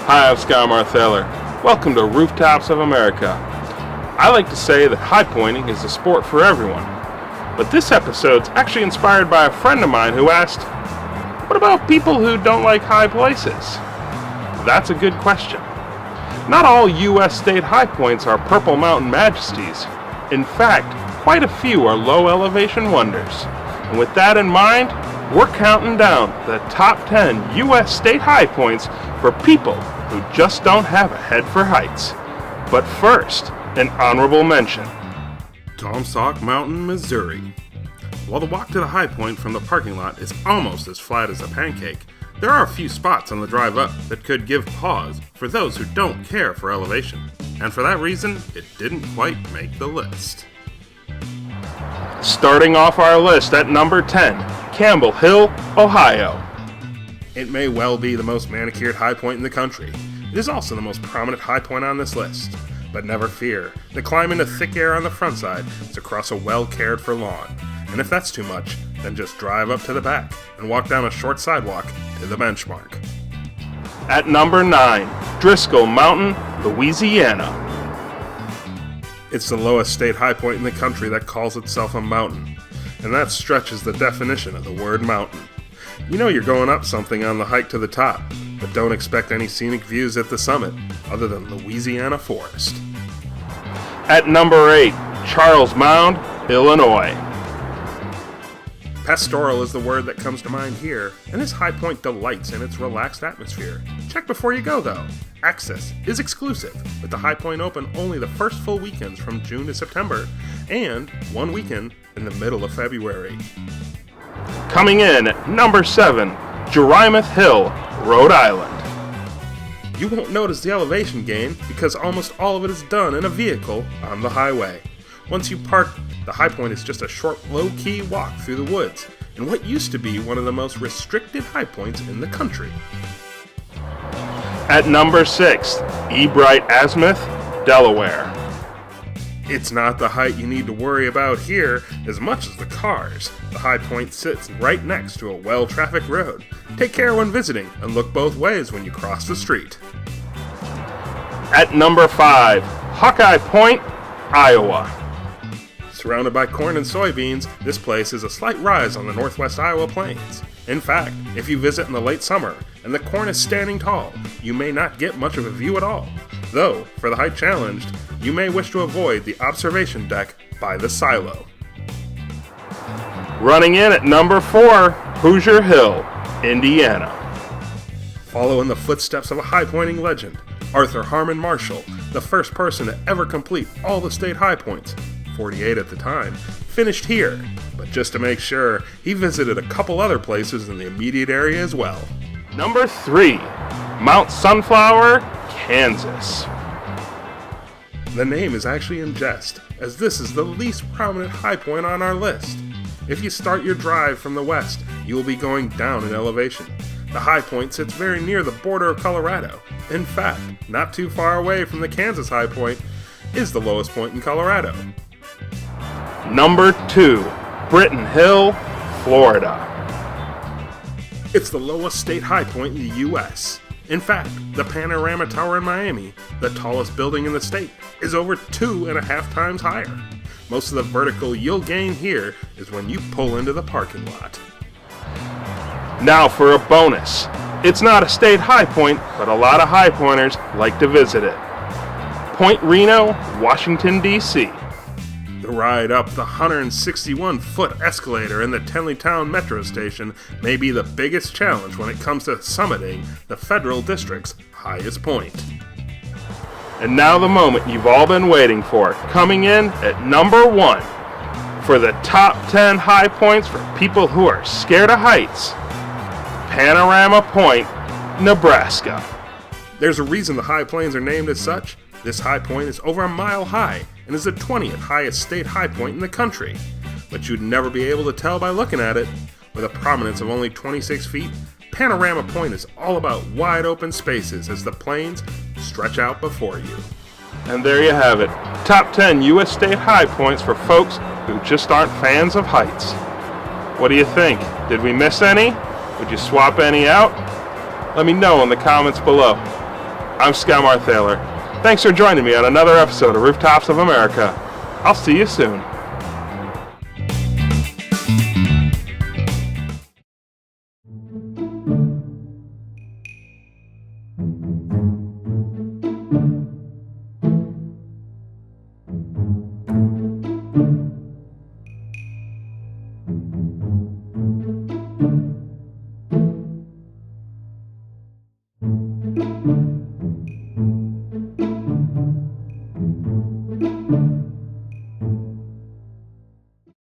Hi, I'm Skye Marthaler. Welcome to Rooftops of America. I like to say that highpointing is a sport for everyone, but this episode's actually inspired by a friend of mine who asked, what about people who don't like high places? That's a good question. Not all U.S. state high points are Purple Mountain majesties. In fact, quite a few are low elevation wonders. And with that in mind, we're counting down the top 10 U.S. state high points for people who just don't have a head for heights. But first, an honorable mention. Tomsock Mountain, Missouri. While the walk to the high point from the parking lot is almost as flat as a pancake, there are a few spots on the drive up that could give pause for those who don't care for elevation. And for that reason, it didn't quite make the list. Starting off our list at number 10, Campbell Hill, Ohio. It may well be the most manicured high point in the country. It is also the most prominent high point on this list. But never fear, the climb into thick air on the front side is across a well-cared-for lawn. And if that's too much, then just drive up to the back and walk down a short sidewalk to the benchmark. At number 9, Driscoll Mountain, Louisiana. It's the lowest state high point in the country that calls itself a mountain, and that stretches the definition of the word mountain. You know you're going up something on the hike to the top, but don't expect any scenic views at the summit other than Louisiana forest. At number 8, Charles Mound, Illinois. Pastoral is the word that comes to mind here, and this high point delights in its relaxed atmosphere. Check before you go, though. Access is exclusive, with the high point open only the first full weekends from June to September, and one weekend in the middle of February. Coming in at number 7, Jerimoth Hill, Rhode Island. You won't notice the elevation gain because almost all of it is done in a vehicle on the highway. Once you park, the high point is just a short, low-key walk through the woods in what used to be one of the most restricted high points in the country. At number 6, Ebright Delaware. It's not the height you need to worry about here as much as the cars. The high point sits right next to a well-trafficked road. Take care when visiting and look both ways when you cross the street. At number 5, Hawkeye Point, Iowa. Surrounded by corn and soybeans, this place is a slight rise on the northwest Iowa plains. In fact, if you visit in the late summer and the corn is standing tall, you may not get much of a view at all. Though, for the height challenged, you may wish to avoid the observation deck by the silo. Running in at number 4, Hoosier Hill, Indiana. Follow in the footsteps of a high-pointing legend, Arthur Harmon Marshall, the first person to ever complete all the state high points, 48 at the time, finished here, but just to make sure, he visited a couple other places in the immediate area as well. Number 3, Mount Sunflower, Kansas. The name is actually in jest, as this is the least prominent high point on our list. If you start your drive from the west, you will be going down in elevation. The high point sits very near the border of Colorado. In fact, not too far away from the Kansas high point is the lowest point in Colorado. Number 2, Britton Hill, Florida. It's the lowest state high point in the U.S. In fact, the Panorama Tower in Miami, the tallest building in the state, is over 2.5 times higher. Most of the vertical you'll gain here is when you pull into the parking lot. Now for a bonus. It's not a state high point, but a lot of high pointers like to visit it. Point Reno, Washington, D.C. The ride up the 161-foot escalator in the Tenleytown Metro Station may be the biggest challenge when it comes to summiting the Federal District's highest point. And now the moment you've all been waiting for, coming in at number 1 for the top 10 high points for people who are scared of heights. Panorama Point, Nebraska. There's a reason the high plains are named as such. This high point is over a mile high and is the 20th highest state high point in the country. But you'd never be able to tell by looking at it. With a prominence of only 26 feet, Panorama Point is all about wide open spaces as the plains stretch out before you. And there you have it. Top 10 U.S. state high points for folks who just aren't fans of heights. What do you think? Did we miss any? Would you swap any out? Let me know in the comments below. I'm Skye Marthaler. Thanks for joining me on another episode of Rooftops of America. I'll see you soon.